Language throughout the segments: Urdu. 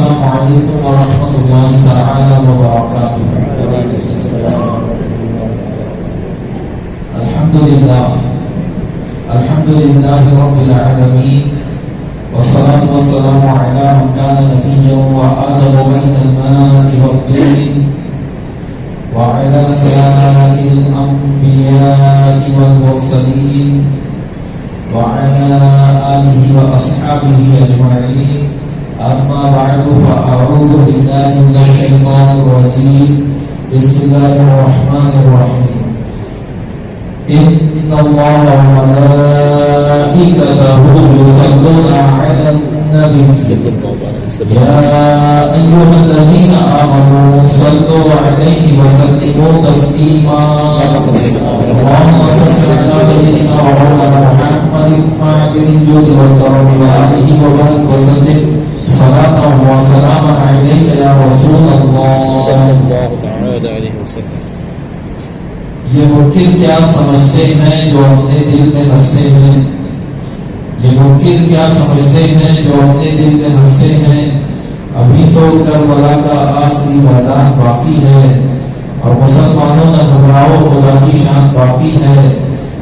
السلام علیکم ورحمۃ اللہ تعالی وبرکاتہ۔ الحمد للہ رب العالمین، والصلاة والسلام علی من کان نبیا وآدم بین الماء والطین، وعلى سائر الانبیاء والمرسلین، وعلى آلہ واصحابہ اجمعین۔ اما بعد فاعوذ باللہ من الشیطان الرجیم، بسم اللہ الرحمن الرحیم۔ ان اللہ وملائکتہ یصلون علی النبی یا ایھا الذین آمنوا صلوا علیہ وسلموا تسلیما۔ اللهم صل علی سیدنا ومولانا محمد معدن الجود والکرم وآلہ وبارک وسلم صلاۃ و سلام علیک یا رسول اللہ صلی اللہ تعالی علیہ وسلم۔ یہ منکر کیا سمجھتے ہیں جو اپنے دل میں ہنستے ہیں؟ یہ منکر کیا سمجھتے ہیں جو اپنے دل میں ہنستے ہیں؟ ابھی تو کربلا کا آخری میدان باقی ہے، اور مسلمانوں نہ گھبراؤ خدا کی شان باقی ہے۔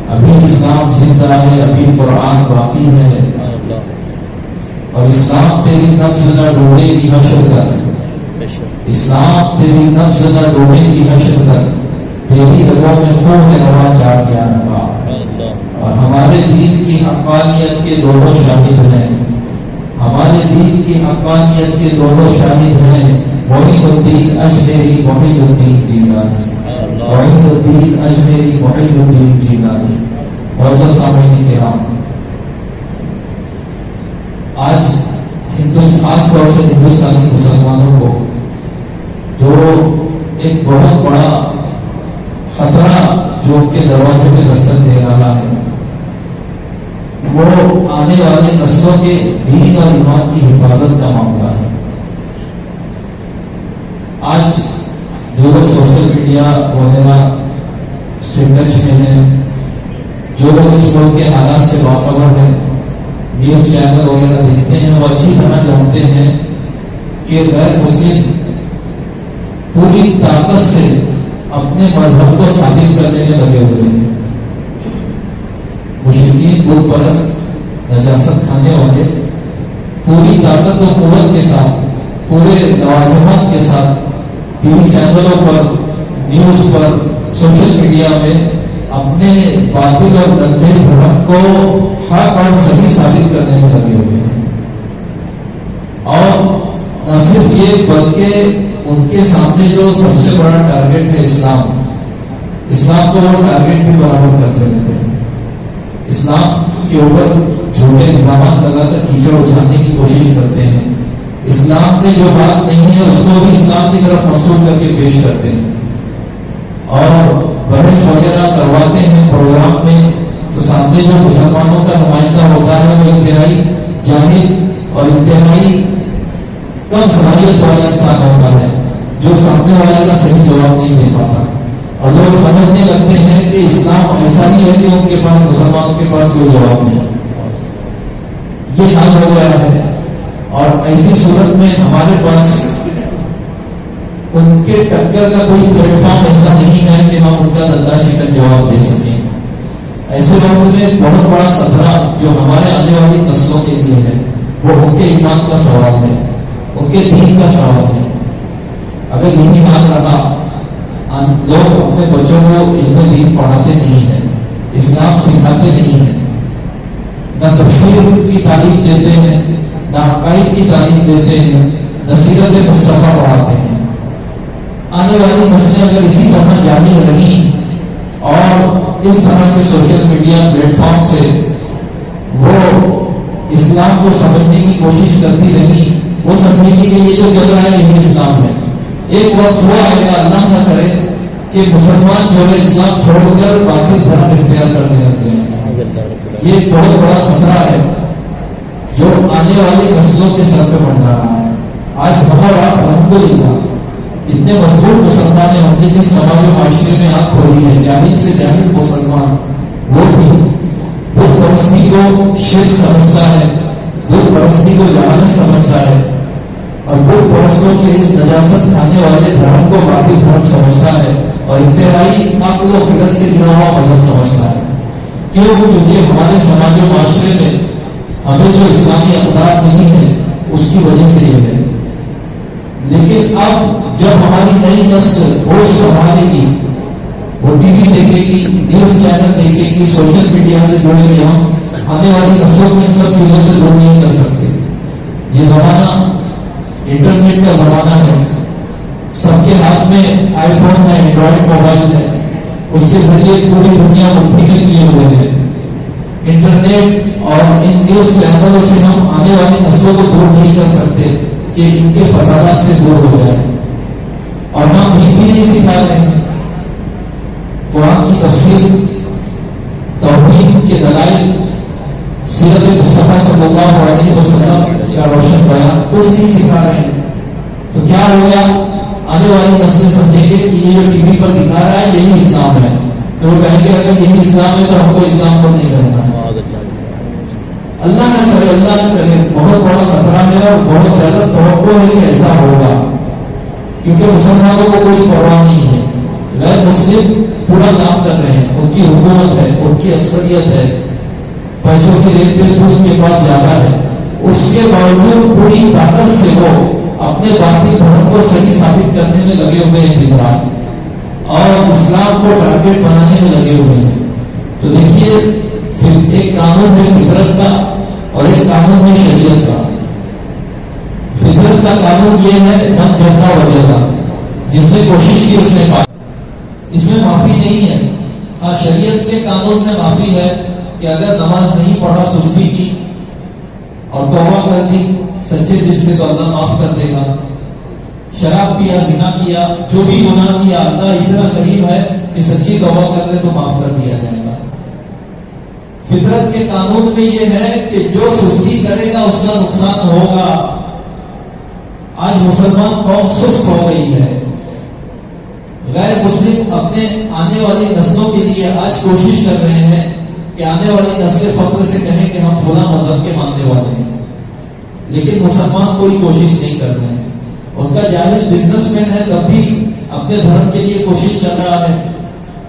ابھی اسلام زندہ ہے، ابھی قرآن باقی ہے، اور اسلام تیری نفس نہ ڈوبے گی حشر تک۔ اسلام تیری نفس نہ ڈوبے گی حشر تک۔ تیری رگوں میں خون ہے رواں چار گیان کا، اور ہمارے دین کی حقانیت کے دونوں شاہد ہیں۔ ہمارے دین کی حقانیت کے دونوں شاہد ہیں، معین الدین اجمیری، معین الدین جیلانی، معین الدین اجمیری، معین الدین جیلانی۔ معزز سامعین کرام، آج خاص طور سے ہندوستانی مسلمانوں کو جو ایک بہت بڑا خطرہ جو ان کے دروازے میں دستک دے رہا ہے، وہ آنے والے نسلوں کے دین اور ایمان کی حفاظت کا معاملہ ہے۔ آج جو لوگ سوشل میڈیا وغیرہ سے ٹچ میں ہیں، جو لوگ اس ملک کے حالات سے باخبر ہیں، نیوز چینل وغیرہ دیکھتے ہیں، وہ اچھی طرح جانتے ہیں کہ غیر مسلم پوری طاقت سے اپنے مذہب کو ثابت کرنے میں لگے ہوئے ہیں۔ مشرکین بت پرست نجاست کھانے والے پوری طاقت و قوت کے ساتھ، پورے لوازمات کے ساتھ ٹی وی چینلوں پر، نیوز پر، سوشل میڈیا میں اپنے باطل اور گندے دھرم کو حق اور صحیح ثابت کرنے میں لگے ہوئے ہیں۔ اور نہ صرف یہ بلکہ ان کے سامنے جو سب سے بڑا ٹارگیٹ ہے اسلام کو وہ ٹارگیٹ بھی برابر کرتے رہتے ہیں۔ اسلام کے اوپر جھوٹے الزامات لگا کر کیچڑ اچھالنے کی کوشش کرتے ہیں۔ اسلام میں جو بات نہیں ہے اس کو بھی اسلام کی طرف منسوخ کر کے پیش کرتے ہیں، اور بحث وغیرہ کرواتے ہیں پروگرام میں، تو سامنے جو مسلمانوں کا نمائندہ ہوتا ہے وہ انتہائی جاہل اور انتہائی کم صلاحیت والا انسان ہوتا ہے، جو سامنے والے کا صحیح جواب نہیں دے پاتا، اور لوگ سمجھنے لگتے ہیں کہ اسلام ایسا ہی ہے کہ ان کے پاس، مسلمانوں کے پاس کوئی جواب نہیں۔ یہ حال ہو گیا ہے، اور ایسی صورت میں ہمارے پاس ان کے ٹکر کا کوئی پلیٹ فارم ایسا نہیں ہے کہ ہم ان کا دندہ شکن جواب دے سکیں۔ ایسے وقت میں بہت بڑا خطرہ جو ہمارے آنے والی نسلوں کے لیے ہے، وہ ان کے ایمان کا سوال ہے، ان کے دین کا سوال ہے۔ اگر یہی حال رہا، لوگ اپنے بچوں کو علم دین پڑھاتے نہیں ہیں، اسلام سکھاتے نہیں ہیں، نہ تفسیر کی تعلیم دیتے ہیں، نہ عقائد کی تعلیم دیتے ہیں، نہ سیرت مصطفیٰ پڑھاتے ہیں، آنے والی نسلیں اگر اسی طرح جاہل رہی اور اس طرح کے سوشل میڈیا پلیٹ فارم سے وہ اسلام کو سمجھنے کی کوشش کرتی رہی، وہ سمجھنے کی کہ یہ جو چل رہا ہے یہی اسلام ہے۔ ایک وقت ہوا آئے گا، اللہ نہ کرے، کہ مسلمان جو ہے اسلام چھوڑ کر باطل دھرم اختیار کرنے لگ جائیں گے۔ یہ ایک بہت بڑا خطرہ ہے جو آنے والی نسلوں کے سر پہ بن رہا ہے۔ آج ہمارا الحمدللہ اتنے مضبوط مسلمان ہیں، ہم نے جس سماج و معاشرے میں آنکھ کھولی ہے، جاہل سے جاہل مسلمان وہ بھی بت پرستی کو شرک سمجھتا ہے، بت پرستی کو جہالت سمجھتا ہے، اور بت پرستوں کے اس نجاست کھانے والے دھرم کو باقی دھرم سمجھتا ہے اور انتہائی عقل و فکر سے گرا ہوا مذہب سمجھتا ہے. کیوں؟ کیونکہ ہمارے سماج و معاشرے میں ہمیں جو اسلامی اقدار ملی ہے اس کی وجہ سے یہ ہے. لیکن اب جب ہماری نئی نسل ہوش سنبھالے گی، وہ ٹی وی دیکھے گی، نیوز چینل دیکھے گی، سوشل میڈیا سے جڑے گی، ہم آنے والی نسلوں کو ان سب چیزوں سے دور نہیں کر سکتے. یہ زمانہ انٹرنیٹ کا زمانہ ہے. سب کے ہاتھ میں آئی فون ہے، اینڈرائڈ موبائل ہے، اس کے ذریعے پوری دنیا مٹھی میں کیے ہوئے ہیں. انٹرنیٹ اور ان نیوز چینلوں سے ہم آنے والی نسلوں کو دور نہیں کر سکتے کہ ان کے فسادات سے دور ہو جائے. اور ہم دین بھی نہیں سکھا رہے ہیں. قرآن کی تفسیر، توحید کے دلائل، سیرت مصطفیٰ صلی اللہ علیہ وسلم کا روشن بیان کچھ نہیں سکھا رہے ہیں. تو کیا ہو گیا؟ آنے والی نسلیں سمجھیں گے کہ یہ جو ٹی وی پر دکھا رہا ہے یہی اسلام ہے. تو وہ کہیں گے اگر یہی اسلام ہے تو ہم کو اسلام پر نہیں کرنا ہے. اللہ نہ کرے، اللہ نہ کرے، بہت بڑا خطرہ ہے اور بہت زیادہ توقع ہے کہ ایسا ہوگا. کیونکہ مسلمانوں کو کوئی پرواہ نہیں ہے. غیر مسلم پورا کام کر رہے ہیں، ان کی حکومت ہے، ان کی اکثریت ہے، پیسوں کی رین دین ان کے پاس زیادہ ہے. اس کے باوجود پوری طاقت سے وہ اپنے باطل دھرم کو صحیح ثابت کرنے میں لگے ہوئے ہیں دن رات، اور اسلام کو ٹارگیٹ بنانے میں لگے ہوئے ہیں. تو دیکھیے، ایک قانون ہے فطرت کا اور ایک قانون ہے شریعت کا. فطرت کا قانون یہ ہے من جنتا وجہ، جس نے کوشش کی اس نے پایا. اس میں معافی نہیں ہے. ہاں، شریعت کے قانون میں معافی ہے کہ اگر نماز نہیں پڑھا، سستی کی اور توبہ کر دی سچے دل سے تو اللہ معاف کر دے گا. شراب پیا، زنا کیا، جو بھی گناہ کیا، اللہ اتنا کریم ہے کہ سچی توبہ کر لے تو معاف کر دیا جائے گا. فطرت کے قانون میں یہ ہے کہ جو سستی کرے گا اس کا نقصان ہوگا. آج مسلمان قوم سست ہو گئی ہے. غیر مسلم اپنے آنے والی نسلوں کے لیے آج کوشش کر رہے ہیں کہ آنے والی نسلیں فخر سے کہیں کہ ہم فلاں مذہب کے ماننے والے ہیں. لیکن مسلمان کوئی کوشش نہیں کر رہے ہیں. ان کا جاہل بزنس مین ہے تب بھی اپنے دھرم کے لیے کوشش کر رہا ہے.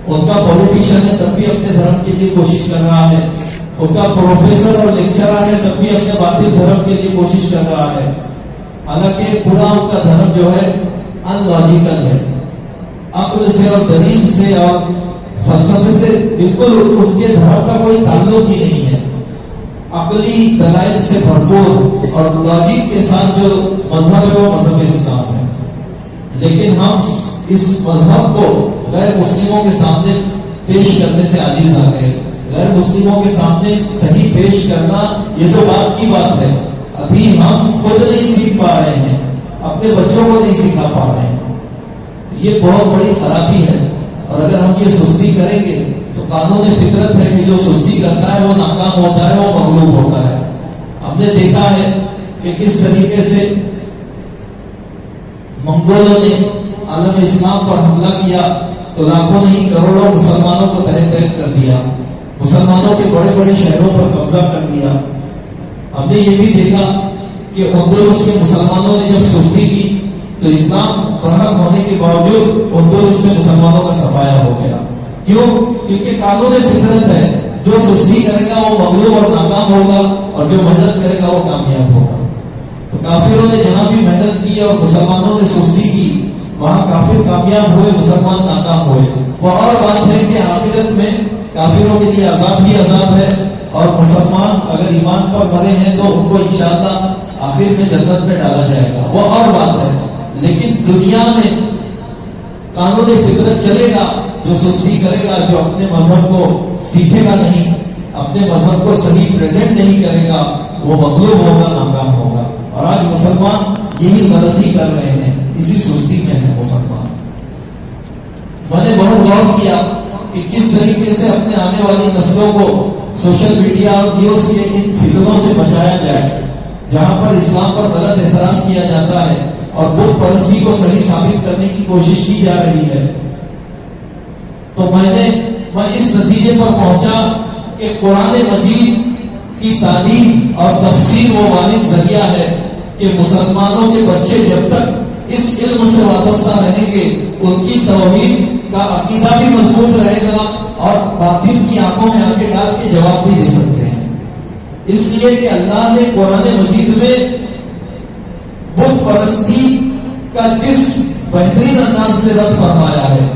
ان کا پولیٹیشین ہے تب بھی اپنے دھرم کے لیے کوشش کر رہا ہے. ان کا پروفیسر اور لیکچرر ہے تب بھی اپنے باطل دھرم کے لیے کوشش کر رہا ہے. حالانکہ پورا ان کا دھرم جو ہے ان لاجیکل ہے. عقل سے اور دلیل سے اور فلسفے سے بالکل ان کے دھرم کا کوئی تعلق ہی نہیں ہے. عقلی دلائل سے بھرپور اور لاجک کے ساتھ جو مذہب ہے وہ مذہب اسلام ہے. لیکن ہم اس مذہب کو غیر مسلموں کے سامنے پیش کرنے سے عاجز آ گئے. غیر مسلموں کے سامنے صحیح پیش کرنا یہ تو بات کی بات ہے. ابھی ہم خود نہیں سیکھ پا رہے ہیں، اپنے بچوں کو نہیں سکھا پا رہے ہیں. یہ بہت بڑی خرابی ہے. اور اگر ہم یہ سستی کریں گے تو قانون فطرت ہے کہ جو سستی کرتا ہے وہ ناکام ہوتا ہے، وہ مغلوب ہوتا ہے. ہم نے دیکھا ہے کہ کس طریقے سے منگولوں نے عالم اسلام پر حملہ کیا تو لاکھوں نہیں کروڑوں مسلمانوں کو تہہ تہہ کر دیا. مسلمانوں کے بڑے بڑے شہروں پر قبضہ کر دیا. ہم نے یہ بھی دیکھا کہ اندلس کے مسلمانوں نے جب سستی کی تو اسلام برحق ہونے کے باوجود اندلس سے مسلمانوں کا صفایا ہو گیا. کیوں؟ کیونکہ قانون فطرت ہے، جو سستی کرے گا وہ مغلوب اور ناکام ہوگا، اور جو محنت کرے گا وہ کامیاب ہوگا. تو کافروں نے جہاں بھی محنت کی اور مسلمانوں نے سستی کی وہاں کافر کامیاب ہوئے، مسلمان ناکام ہوئے. وہ اور بات ہے کہ آخرت میں کافروں کے لیے عذاب ہی عذاب ہے، اور مسلمان اگر ایمان پر مرے ہیں تو ان کو انشاءاللہ آخر میں جنت میں ڈالا جائے گا. وہ اور بات ہے. لیکن دنیا میں قانون فطرت چلے گا. جو سستی کرے گا، جو اپنے مذہب کو سیکھے گا نہیں، اپنے مذہب کو صحیح پریزنٹ نہیں کرے گا، وہ مغلوب ہوگا، ناکام ہوگا. اور آج مسلمان یہی غلطی کر رہے ہیں، اسی سستی میں ہے مسلمان. میں نے بہت غور کیا کہ کس طریقے سے اپنے آنے والی نسلوں کو سوشل میڈیا اور نیوز کے ان فتنوں سے بچایا جائے جہاں پر اسلام پر غلط اعتراض کیا جاتا ہے اور بت پرستی کو صحیح ثابت کرنے کی کوشش کی جا رہی ہے. تو میں اس نتیجے پر پہنچا کہ قرآن مجید کی تعلیم اور تفسیر وہ واحد ذریعہ ہے کہ کہ مسلمانوں کے بچے جب تک اس علم سے وابستہ رہیں گے ان کی توحید کا عقیدہ بھی مضبوط رہے گا اور باطل کی آنکھوں میں آنکھیں ڈال کے جواب بھی دے سکتے ہیں. اس لیے کہ اللہ نے قرآن مجید میں بت پرستی کا جس بہترین انداز میں رد فرمایا ہے،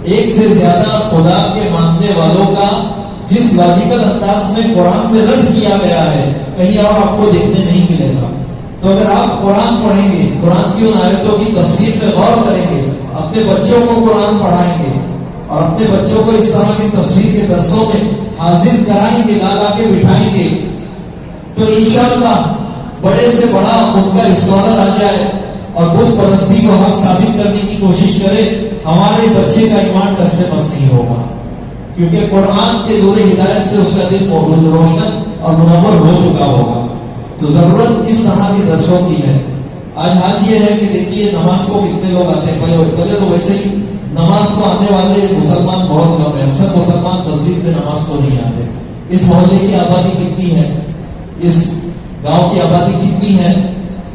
ایک سے زیادہ خدا کے ماننے والوں کا جس لاجیکل انداز میں قرآن میں رد کیا گیا ہے کہیں اور آپ کو دیکھنے نہیں ملے گا. تو اگر آپ قرآن پڑھیں گے، قرآن کی ان آیتوں کی تفسیر میں غور کریں گے، اپنے بچوں کو قرآن پڑھائیں گے اور اپنے بچوں کو اس طرح کی تفسیر کے درسوں میں حاضر کرائیں گے، لا کے بٹھائیں گے، تو انشاءاللہ بڑے سے بڑا ان کا اسکالر آ جائے اور بت پرستی کو حق ثابت کرنے کی کوشش کرے، ہمارے بچے کا ایمان ٹس سے مس نہیں ہوگا، کیونکہ قرآن کے نور ہدایت سے اس کا دل روشن اور منور ہو چکا ہوگا. تو ضرورت اس طرح کے درسوں کی ہے. آج حال یہ ہے کہ دیکھیے نماز کو کتنے لوگ آتے ہیں، پہلے تو ویسے ہی نماز کو آنے والے مسلمان بہت کم ہیں، اکثر مسلمان مسجد میں نماز کو نہیں آتے. اس محلے کی آبادی کتنی ہے، اس گاؤں کی آبادی کتنی ہے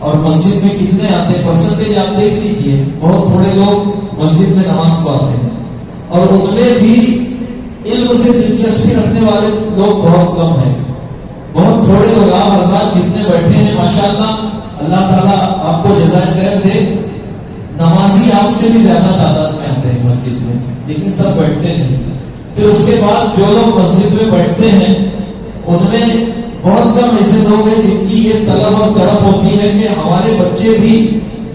اور مسجد میں کتنے آتے ہیں، پرسنٹیج آپ دیکھ لیجیے، بہت تھوڑے لوگ مسجد میں نماز کو آتے ہیں اور ان میں بھی علم سے دلچسپی رکھنے والے لوگ بہت کم ہیں. بہت تھوڑے لوگ، آپ حضرات جتنے بیٹھے ہیں ماشاءاللہ اللہ تعالیٰ آپ کو جزائے خیر دے، نمازی آپ سے بھی زیادہ تعداد میں آتے ہیں مسجد میں، لیکن سب بیٹھتے نہیں. پھر اس کے بعد جو لوگ مسجد میں بیٹھتے ہیں ان میں بہت کم ایسے لوگ ہیں جن کی یہ طلب اور تڑپ ہوتی ہے کہ ہمارے بچے بھی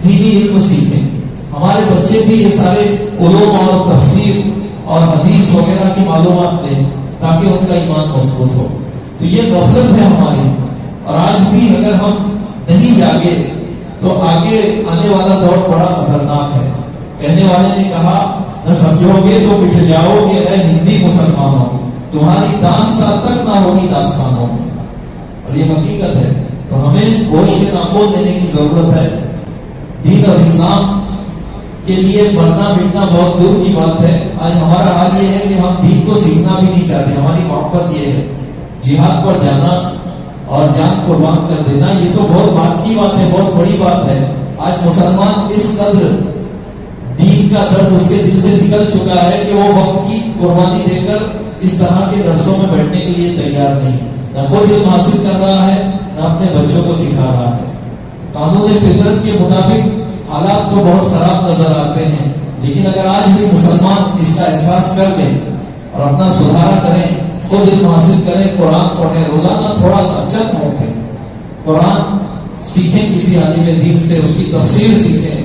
دینی علم سیکھیں، ہمارے بچے بھی یہ سارے علوم اور تفسیر اور حدیث وغیرہ کی معلومات لیں تاکہ ان کا ایمان مضبوط ہو. تو یہ غفلت ہے ہماری، اور آج بھی اگر ہم نہیں جاگے تو آگے آنے والا دور بڑا خطرناک ہے. کہنے والے نے کہا نہ سمجھو گے تو مٹ جاؤ گے اے ہندی مسلمانوں، تمہاری داستان تک نہ ہوگی داستانوں میں. اور یہ حقیقت ہے. تو ہمیں ہوش کے ناخن دینے کی ضرورت ہے. دین اور اسلام کے لیے مرنا مٹنا بہت دور کی بات ہے. آج ہمارا حال یہ ہے کہ ہم دین کو سیکھنا بھی نہیں چاہتے. ہماری محبت یہ ہے جہاد پر جانا اور جان قربان کر دینا، یہ تو بہت بات کی بات ہے، بہت بڑی بات ہے. آج مسلمان اس قدر دین کا درد اس کے دل سے نکل چکا ہے کہ وہ وقت کی قربانی دے کر اس طرح کے درسوں میں بیٹھنے کے لیے تیار نہیں، نہ خود علم حاصل کر رہا ہے نہ اپنے بچوں کو سکھا رہا ہے. قانون فطرت کے مطابق حالات تو بہت خراب نظر آتے ہیں، لیکن اگر آج بھی مسلمان اس کا احساس کر لیں اور اپنا سدھارا کریں، خود علم حاصل کریں، قرآن پڑھیں، روزانہ تھوڑا سا چند موقع قرآن سیکھیں، کسی عالم دین سے اس کی تفسیر سیکھیں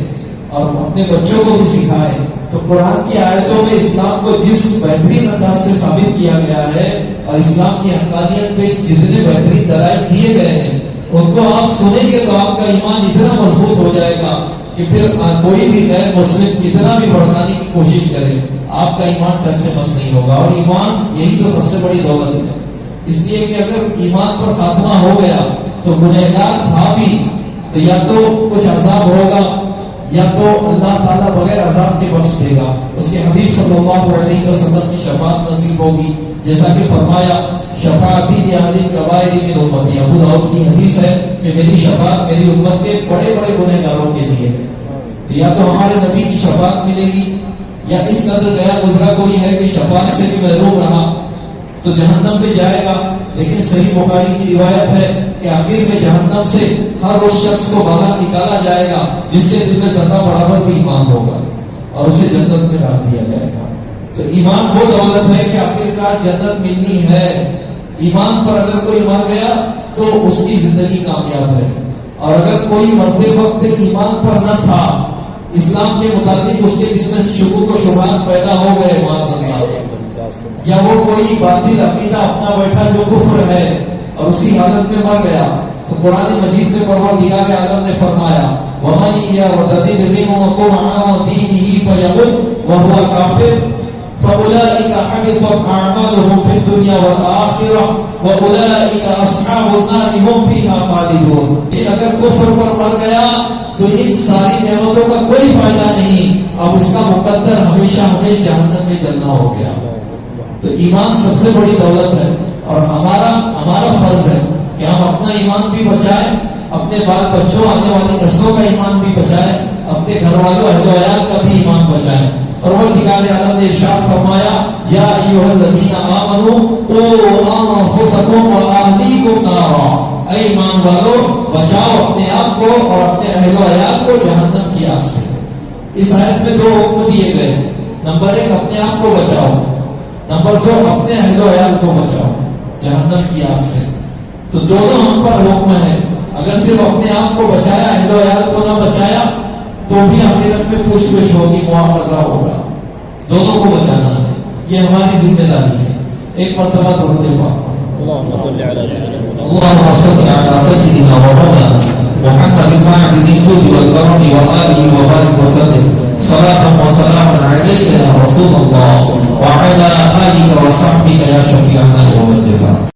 اور اپنے بچوں کو بھی سکھائیں، تو قرآن کی آیتوں میں اسلام کو جس بہترین انداز سے ثابت کیا گیا ہے اور اسلام کی حقانیت پہ جتنے بہترین دلائل دیے گئے ہیں ان کو آپ سنیں گے تو آپ کا ایمان اتنا مضبوط ہو جائے گا کہ پھر کوئی بھی غیر مسلم کتنا بھی بھڑکانے کی کوشش کرے آپ کا ایمان ٹس سے مس نہیں ہوگا. اور ایمان یہی تو سب سے بڑی دولت ہے. اس لیے کہ اگر ایمان پر خاتمہ ہو گیا تو گنہگار تھا بھی تو یا تو کچھ عذاب ہوگا یا تو اللہ تعالیٰ بغیر عذاب کے بخش دے گا. اس کے حبیب صلی اللہ علیہ وسلم کی شفاعت نصیب ہوگی، جیسا کہ فرمایا شفاعتی لأہل الکبائر من امتی. ابو داؤد کی حدیث ہے کہ میری شفاعت میری امت کے بڑے بڑے گنہگاروں کے لیے. تو یا تو ہمارے نبی کی شفاعت ملے گی یا اس قدر گیا گزرا کوئی ہے کہ شفاعت سے بھی محروم رہا تو جہنم میں جائے گا. لیکن صحیح بخاری کی روایت ہے کہ آخر میں جہنم سے ہر اس شخص کو باہر نکالا جائے گا جس کے دل میں ذرہ برابر بھی ایمان ہوگا اور اسے جنت میں ڈال دیا جائے گا. تو ایمان وہ دولت ہے کہ آخرکار جنت ملنی ہے. ایمان پر اگر کوئی مر گیا تو اس کی زندگی کامیاب ہے، اور اگر کوئی مرتے وقت ایمان پر نہ تھا، اسلام کے متعلق اس کے دل میں شکوک و شبہات پیدا ہو گئے معاذ اللہ، یا وہ کوئی باطل عقیدہ اپنا بیٹھا جو کفر ہے اور اسی حالت میں مر گیا، تو قرآن مجید میں پروردگار عالم نے فرمایا وَمَن يَرْتَدِدْ مِنكُمْ عَن دِينِهِ فَيَمُتْ وَهُوَ كَافِرٌ فَأُولَٰئِكَ حَبِطَتْ أَعْمَالُهُمْ فِي الدُّنْيَا وَالْآخِرَةِ وَأُولَٰئِكَ أَصْحَابُ النَّارِ هُمْ فِيهَا خَالِدُونَ. اگر کفر پر مر گیا تو ان ساری نعمتوں کا کوئی فائدہ نہیں، اب اس کا مقدر ہمیشہ ہمیشہ جہنم میں جلنا ہو گیا. تو ایمان سب سے بڑی دولت ہے اور ہمارا فرض ہے کہ ہم اپنا ایمان بھی بچائیں اپنے بال بچوں آنے والی نسلوں کا ایمان بھی بچائیں، اپنے گھر والوں اہل و عیال کا بھی ایمان بچائیں۔ پروردگار عالم نے ارشاد فرمایا یا ایھا الذین آمنوا قوا انفسکم واہلیکم نارا، اے ایمان والو بچاؤ اپنے آپ کو اور اپنے اہل و عیال کو جہنم کی آگ سے۔ اس آیت میں 2 حکم دیے گئے، نمبر 1 اپنے آپ کو بچاؤ، نمبر 2 اپنے اہل و عیال کو بچاؤ جہنم کی آگ سے۔ تو دونوں ہم پر حکم ہے، اگر صرف اپنے آپ کو بچایا اہل و عیال کو نہ بچایا تو بھی آخرت میں پوچھ گچھ ہوگی، مواخذہ ہوگا۔ دونوں کو بچانا ہے، یہ ہماری ذمہ داری ہے۔ ایک مرتبہ درود پاک پڑھیں۔ اللهم صل على سيدنا ومولانا محمد المعدن الجود والكرم وآله وبارك وسلم صلاة وسلاما عليك يا رسول الله وعلى آلك وصحبك يا شفيعنا يوم الجزاء۔